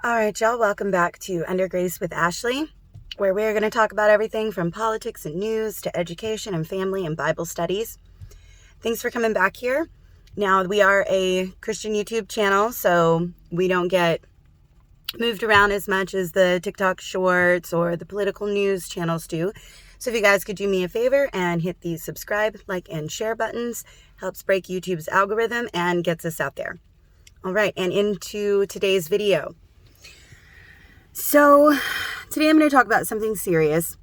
All right, y'all, welcome back to Under Grace with Ashley, where we're going to talk about everything from politics and news to education and family and Bible studies. Thanks for coming back here. Now, we are a Christian YouTube channel, so we don't get moved around as much as the TikTok shorts or the political news channels do. So if you guys could do me a favor and hit the subscribe, like, and share buttons, helps break YouTube's algorithm and gets us out there. All right, and into today's video. So today I'm going to talk about something serious.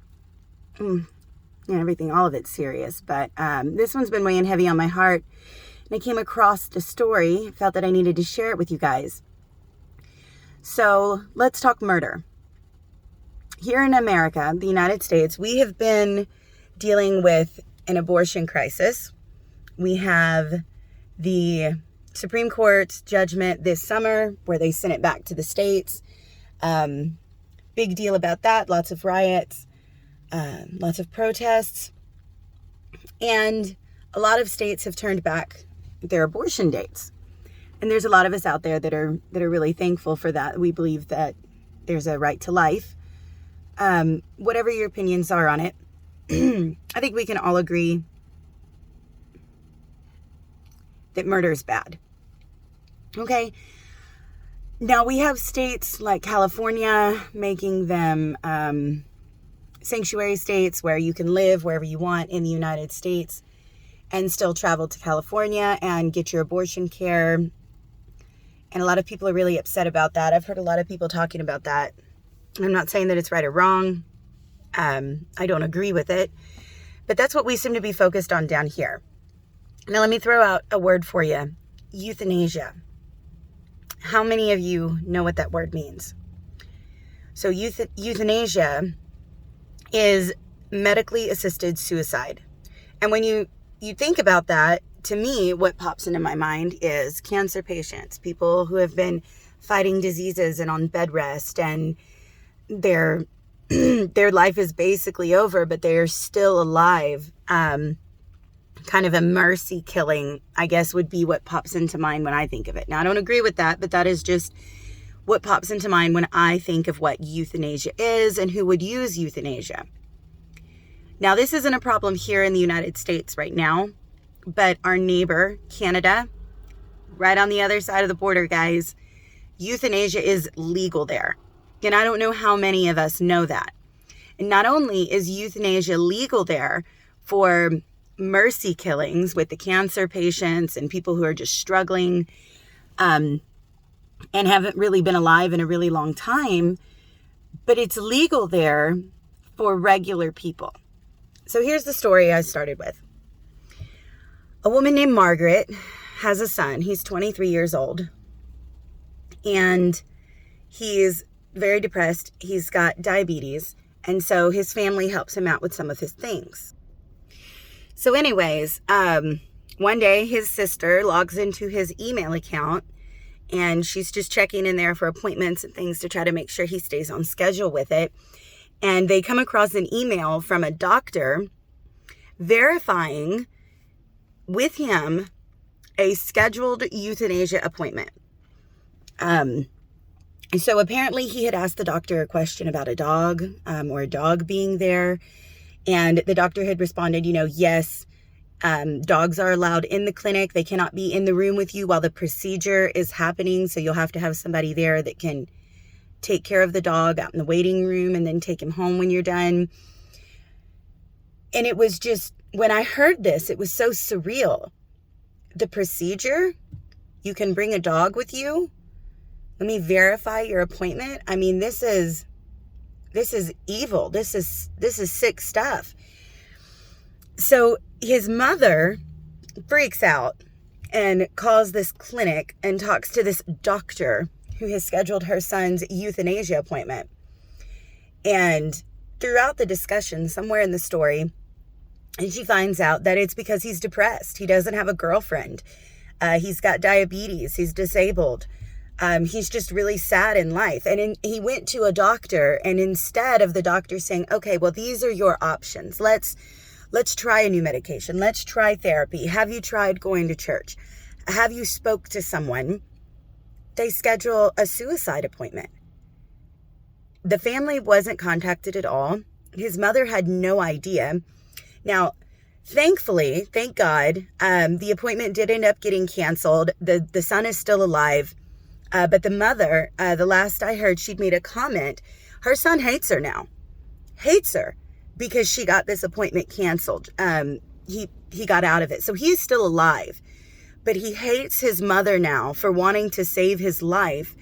Everything, all of it's serious, but this one's been weighing heavy on my heart. And I came across a story, felt that I needed to share it with you guys. So let's talk murder. Here in America, the United States, we have been dealing with an abortion crisis. We have the Supreme Court's judgment this summer where they sent it back to the states. Big deal about that. Lots of riots, lots of protests, and a lot of states have turned back their abortion dates. And there's a lot of us out there that are really thankful for that. We believe that there's a right to life. Whatever your opinions are on it, I think we can all agree that murder is bad. Okay. Now, we have states like California making them sanctuary states where you can live wherever you want in the United States and still travel to California and get your abortion care. And a lot of people are really upset about that. I've heard a lot of people talking about that. I'm not saying that it's right or wrong. I don't agree with it. But that's what we seem to be focused on down here. Now, let me throw out a word for you. Euthanasia. How many of you know what that word means? So euthanasia is medically assisted suicide. And when you think about that, to me, what pops into my mind is cancer patients, people who have been fighting diseases and on bed rest, and their life is basically over, but they are still alive. Kind of a mercy killing, I guess, would be what pops into mind when I think of it. Now, I don't agree with that, but that is just what pops into mind when I think of what euthanasia is and who would use euthanasia. Now, this isn't a problem here in the United States right now, but our neighbor, Canada, right on the other side of the border, guys, euthanasia is legal there. And I don't know how many of us know that. And not only is euthanasia legal there for mercy killings with the cancer patients and people who are just struggling and haven't really been alive in a really long time, but it's legal there for regular people. So here's the story I started with. A woman named Margaret has a son. He's 23 years old, and he's very depressed. He's got diabetes, and so his family helps him out with some of his things. So anyways, one day his sister logs into his email account, and she's just checking in there for appointments and things to try to make sure he stays on schedule with it. And they come across an email from a doctor verifying with him a scheduled euthanasia appointment. So apparently he had asked the doctor a question about a dog, or a dog being there. And the doctor had responded, yes, dogs are allowed in the clinic. They cannot be in the room with you while the procedure is happening. So you'll have to have somebody there that can take care of the dog out in the waiting room and then take him home when you're done. And it was just, when I heard this, it was so surreal. The procedure, you can bring a dog with you. Let me verify your appointment. I mean, this is evil. This is sick stuff. So his mother freaks out and calls this clinic and talks to this doctor who has scheduled her son's euthanasia appointment. And throughout the discussion, somewhere in the story, and she finds out that it's because he's depressed. He doesn't have a girlfriend. He's got diabetes. He's disabled. He's just really sad in life. And he went to a doctor, and instead of the doctor saying, okay, well, these are your options. Let's try a new medication. Let's try therapy. Have you tried going to church? Have you spoke to someone? They schedule a suicide appointment. The family wasn't contacted at all. His mother had no idea. Now, thankfully, thank God, the appointment did end up getting canceled. The son is still alive. But the mother, the last I heard, she'd made a comment. Her son hates her now. Hates her because she got this appointment canceled. He got out of it. So he's still alive. But he hates his mother now for wanting to save his life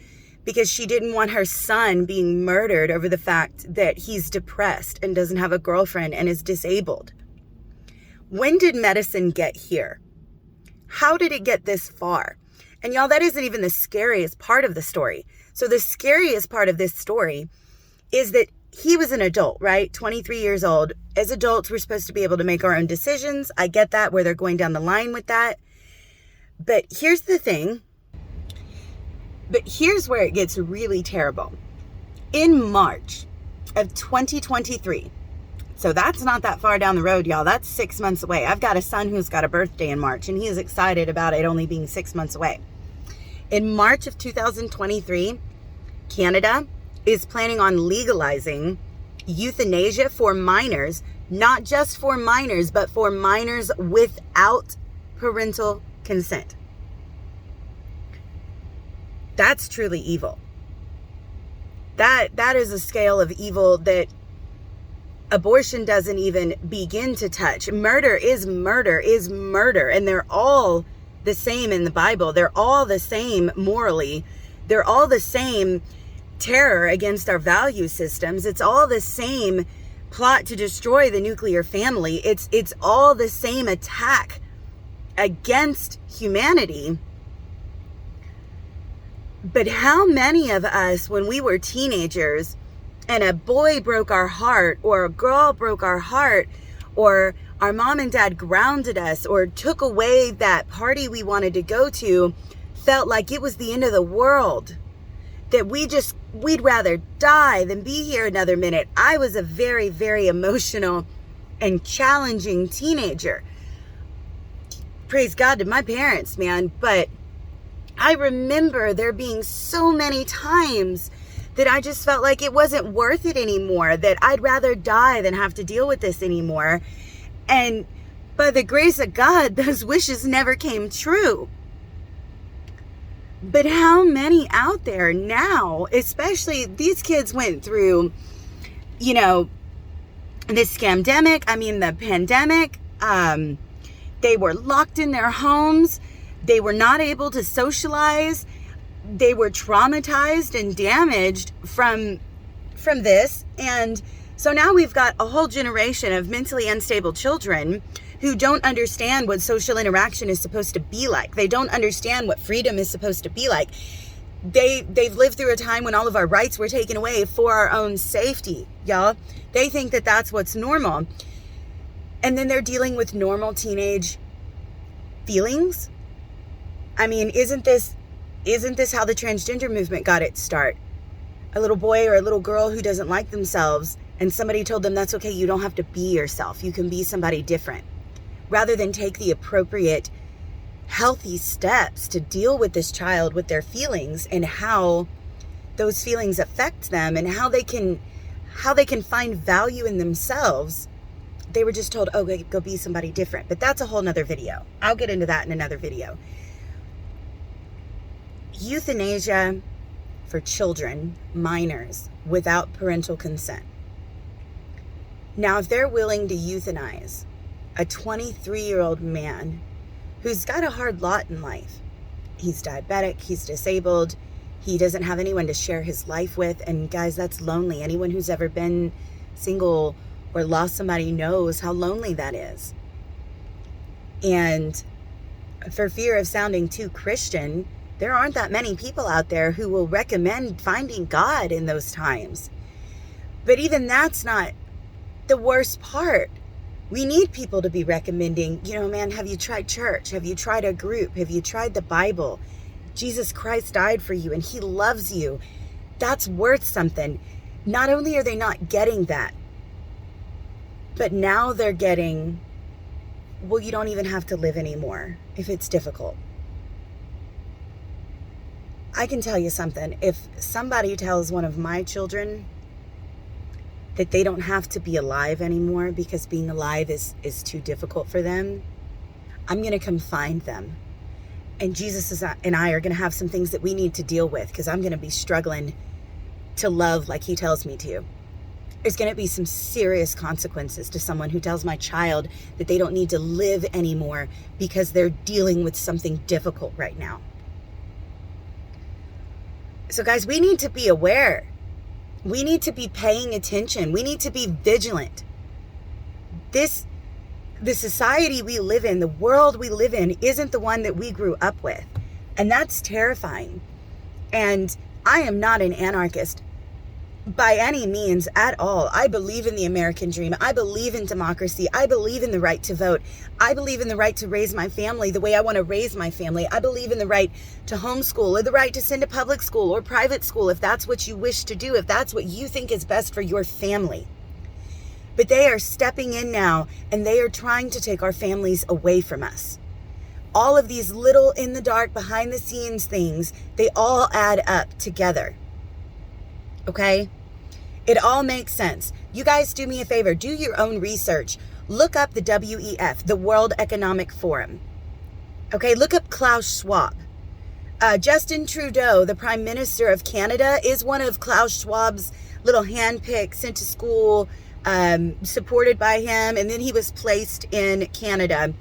because she didn't want her son being murdered over the fact that he's depressed and doesn't have a girlfriend and is disabled. When did medicine get here? How did it get this far? And y'all, that isn't even the scariest part of the story. So the scariest part of this story is that he was an adult, right? 23 years old. As adults, we're supposed to be able to make our own decisions. I get that, where they're going down the line with that. But here's the thing. But here's where it gets really terrible. In March of 2023, so that's not that far down the road, y'all. That's 6 months away. I've got a son who's got a birthday in March, and he is excited about it only being 6 months away. In March of 2023, Canada is planning on legalizing euthanasia for minors, not just for minors, but for minors without parental consent. That's truly evil. That is a scale of evil that abortion doesn't even begin to touch. Murder is murder is murder, and they're all the same in the Bible. They're all the same morally. They're all the same terror against our value systems. It's all the same plot to destroy the nuclear family. It's all the same attack against humanity. But how many of us, when we were teenagers and a boy broke our heart or a girl broke our heart or our mom and dad grounded us or took away that party we wanted to go to, felt like it was the end of the world, that we'd rather die than be here another minute. I was a very, very emotional and challenging teenager. Praise God to my parents, man. But I remember there being so many times that I just felt like it wasn't worth it anymore, that I'd rather die than have to deal with this anymore. And by the grace of God, those wishes never came true. But how many out there now, especially these kids went through, this the pandemic. They were locked in their homes. They were not able to socialize. They were traumatized and damaged from this. And so now we've got a whole generation of mentally unstable children who don't understand what social interaction is supposed to be like. They don't understand what freedom is supposed to be like. They've lived through a time when all of our rights were taken away for our own safety, y'all. They think that that's what's normal. And then they're dealing with normal teenage feelings. I mean, isn't this how the transgender movement got its start? A little boy or a little girl who doesn't like themselves, and somebody told them that's okay, you don't have to be yourself. You can be somebody different. Rather than take the appropriate, healthy steps to deal with this child, with their feelings, and how those feelings affect them, and how they can find value in themselves, they were just told, oh, go be somebody different. But that's a whole nother video. I'll get into that in another video. Euthanasia for children, minors, without parental consent. Now, if they're willing to euthanize a 23-year-old man who's got a hard lot in life, he's diabetic, he's disabled, he doesn't have anyone to share his life with, and guys, that's lonely. Anyone who's ever been single or lost somebody knows how lonely that is. And for fear of sounding too Christian, there aren't that many people out there who will recommend finding God in those times. But even that's not the worst part. We need people to be recommending, man, have you tried church? Have you tried a group? Have you tried the Bible? Jesus Christ died for you and he loves you. That's worth something. Not only are they not getting that, but now they're getting, well, you don't even have to live anymore if it's difficult. I can tell you something. If somebody tells one of my children that they don't have to be alive anymore because being alive is too difficult for them, I'm going to come find them. And Jesus and I are going to have some things that we need to deal with because I'm going to be struggling to love like he tells me to. There's going to be some serious consequences to someone who tells my child that they don't need to live anymore because they're dealing with something difficult right now. So guys, we need to be aware. We need to be paying attention. We need to be vigilant. The society we live in, the world we live in, isn't the one that we grew up with. And that's terrifying. And I am not an anarchist by any means at all. I believe in the American dream. I believe in democracy. I believe in the right to vote. I believe in the right to raise my family the way I want to raise my family. I believe in the right to homeschool or the right to send to public school or private school if that's what you wish to do, if that's what you think is best for your family. But they are stepping in now and they are trying to take our families away from us. All of these little in the dark, behind the scenes things, they all add up together. Okay? It all makes sense. You guys do me a favor. Do your own research. Look up the WEF, the World Economic Forum. Okay? Look up Klaus Schwab. Justin Trudeau, the Prime Minister of Canada, is one of Klaus Schwab's little handpicked, sent to school, supported by him. And then he was placed in Canada.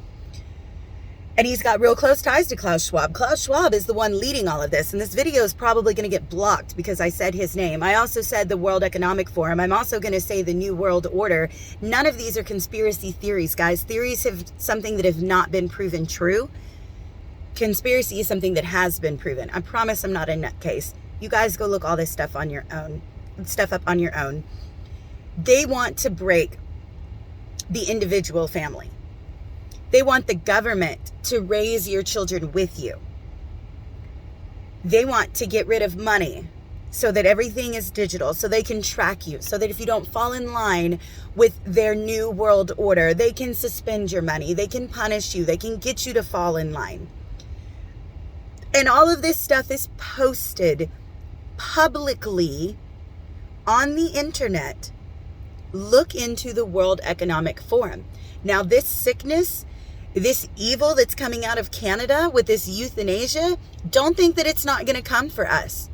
And he's got real close ties to Klaus Schwab. Klaus Schwab is the one leading all of this. And this video is probably going to get blocked because I said his name. I also said the World Economic Forum. I'm also going to say the New World Order. None of these are conspiracy theories, guys. Theories have something that have not been proven true. Conspiracy is something that has been proven. I promise I'm not a nutcase. You guys go look all this stuff on your own. Stuff up on your own. They want to break the individual family. They want the government to raise your children with you. They want to get rid of money so that everything is digital, so they can track you, so that if you don't fall in line with their new world order, they can suspend your money, they can punish you, they can get you to fall in line. And all of this stuff is posted publicly on the internet. Look into the World Economic Forum. Now, this sickness, this evil that's coming out of Canada with this euthanasia, don't think that it's not going to come for us.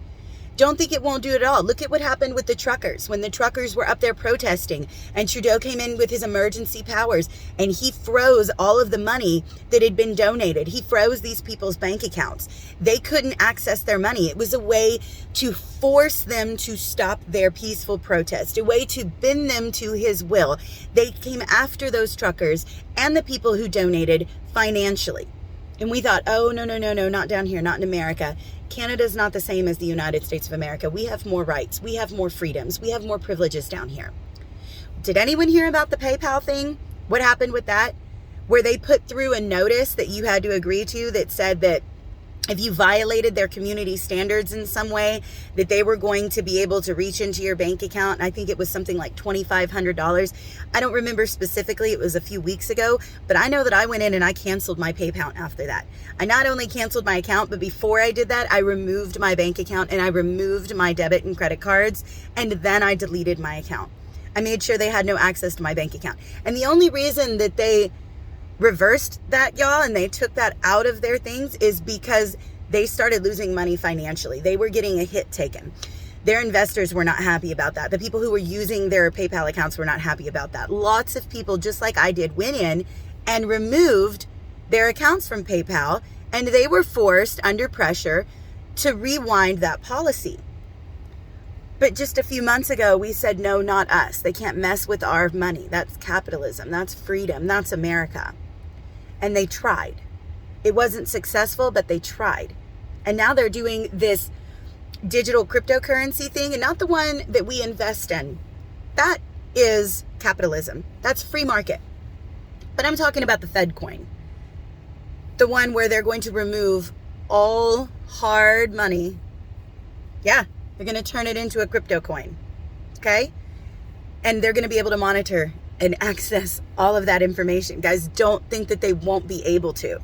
Don't think it won't do it at all. Look at what happened with the truckers when the truckers were up there protesting and Trudeau came in with his emergency powers and he froze all of the money that had been donated. He froze these people's bank accounts. They couldn't access their money. It was a way to force them to stop their peaceful protest, a way to bend them to his will. They came after those truckers and the people who donated financially. And we thought, oh, no, not down here, not in America. Canada's not the same as the United States of America. We have more rights. We have more freedoms. We have more privileges down here. Did anyone hear about the PayPal thing? What happened with that? Where they put through a notice that you had to agree to that said that if you violated their community standards in some way, that they were going to be able to reach into your bank account. And I think it was something like $2,500. I don't remember specifically. It was a few weeks ago, but I know that I went in and I canceled my PayPal after that. I not only canceled my account, but before I did that, I removed my bank account and I removed my debit and credit cards. And then I deleted my account. I made sure they had no access to my bank account. And the only reason that they reversed that, y'all, and they took that out of their things is because they started losing money financially. They were getting a hit taken. Their investors were not happy about that. The people who were using their PayPal accounts were not happy about that. Lots of people, just like I did, went in and removed their accounts from PayPal, and they were forced under pressure to rewind that policy. But just a few months ago, we said, no, not us. They can't mess with our money. That's capitalism. That's freedom. That's America. And they tried. It wasn't successful, but they tried. And now they're doing this digital cryptocurrency thing, and not the one that we invest in. That is capitalism. That's free market. But I'm talking about the Fed coin. The one where they're going to remove all hard money. Yeah, they're going to turn it into a crypto coin. Okay? And they're going to be able to monitor and access all of that information. Guys, don't think that they won't be able to.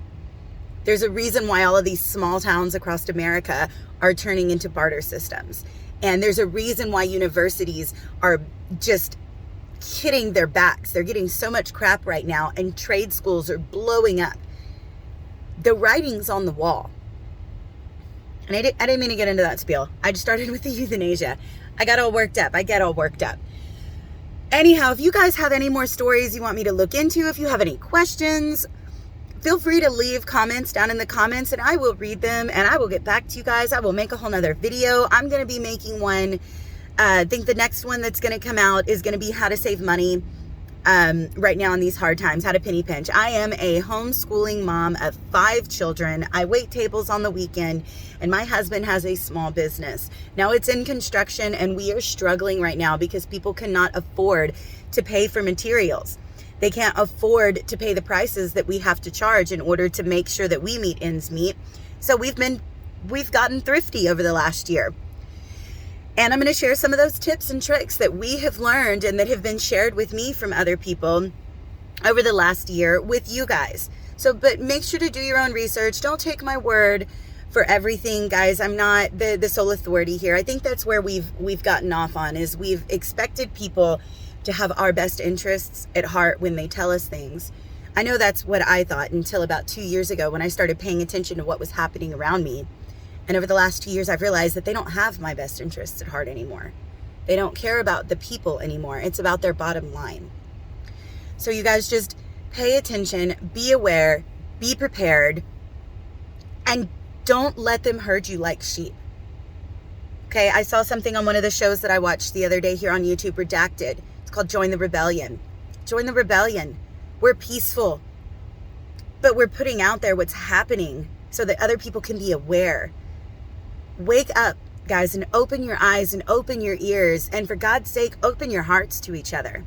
There's a reason why all of these small towns across America are turning into barter systems. And there's a reason why universities are just hitting their backs. They're getting so much crap right now, and trade schools are blowing up. The writing's on the wall. And I didn't mean to get into that spiel. I just started with the euthanasia. I get all worked up. Anyhow, if you guys have any more stories you want me to look into, if you have any questions, feel free to leave comments down in the comments, and I will read them, and I will get back to you guys. I will make a whole nother video. I'm going to be making one. I think the next one that's going to come out is going to be how to save money right now in these hard times, how to penny pinch. I am a homeschooling mom of 5 children. I wait tables on the weekend, and my husband has a small business. Now it's in construction, and we are struggling right now because people cannot afford to pay for materials. They can't afford to pay the prices that we have to charge in order to make sure that we meet ends meet. So we've gotten thrifty over the last year. And I'm going to share some of those tips and tricks that we have learned and that have been shared with me from other people over the last year with you guys. So, but make sure to do your own research. Don't take my word for everything, guys. I'm not the sole authority here. I think that's where we've gotten off on, is we've expected people to have our best interests at heart when they tell us things. I know that's what I thought until about 2 years ago when I started paying attention to what was happening around me. And over the last 2 years, I've realized that they don't have my best interests at heart anymore. They don't care about the people anymore. It's about their bottom line. So you guys just pay attention, be aware, be prepared, and don't let them herd you like sheep. Okay, I saw something on one of the shows that I watched the other day here on YouTube, Redacted. It's called Join the Rebellion. Join the rebellion. We're peaceful, but we're putting out there what's happening so that other people can be aware. Wake up, guys, and open your eyes and open your ears. And for God's sake, open your hearts to each other.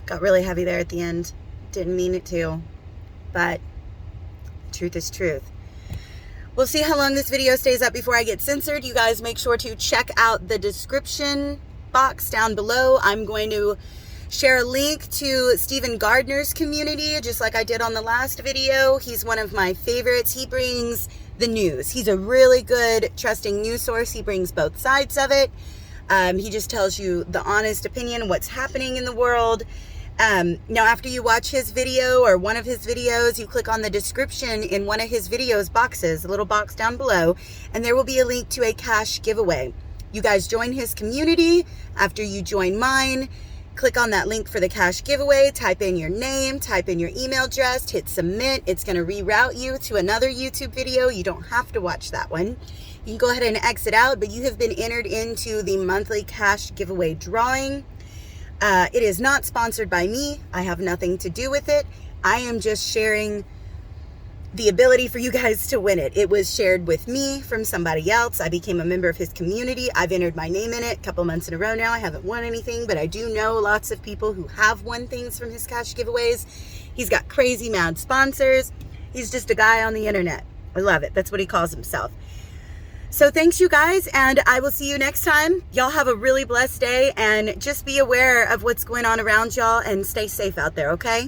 Got really heavy there at the end. Didn't mean it to, but truth is truth. We'll see how long this video stays up before I get censored. You guys make sure to check out the description box down below. I'm going to share a link to Stephen Gardner's community, just like I did on the last video. He's one of my favorites. He brings the news. He's a really good, trusting news source. He brings both sides of it. He just tells you the honest opinion, what's happening in the world. Now, after you watch his video or one of his videos, you click on the description in one of his videos boxes, a little box down below, and there will be a link to a cash giveaway. You guys join his community. After you join mine, click on that link for the cash giveaway, type in your name, type in your email address, hit submit. It's going to reroute you to another YouTube video. You don't have to watch that one. You can go ahead and exit out, but you have been entered into the monthly cash giveaway drawing. It is not sponsored by me. I have nothing to do with it. I am just sharing the ability for you guys to win it. It was shared with me from somebody else. I became a member of his community. I've entered my name in it a couple months in a row now. I haven't won anything, but I do know lots of people who have won things from his cash giveaways. He's got crazy mad sponsors. He's just a guy on the internet. I love it. That's what he calls himself. So thanks, you guys, and I will see you next time. Y'all have a really blessed day, and just be aware of what's going on around y'all and stay safe out there, okay?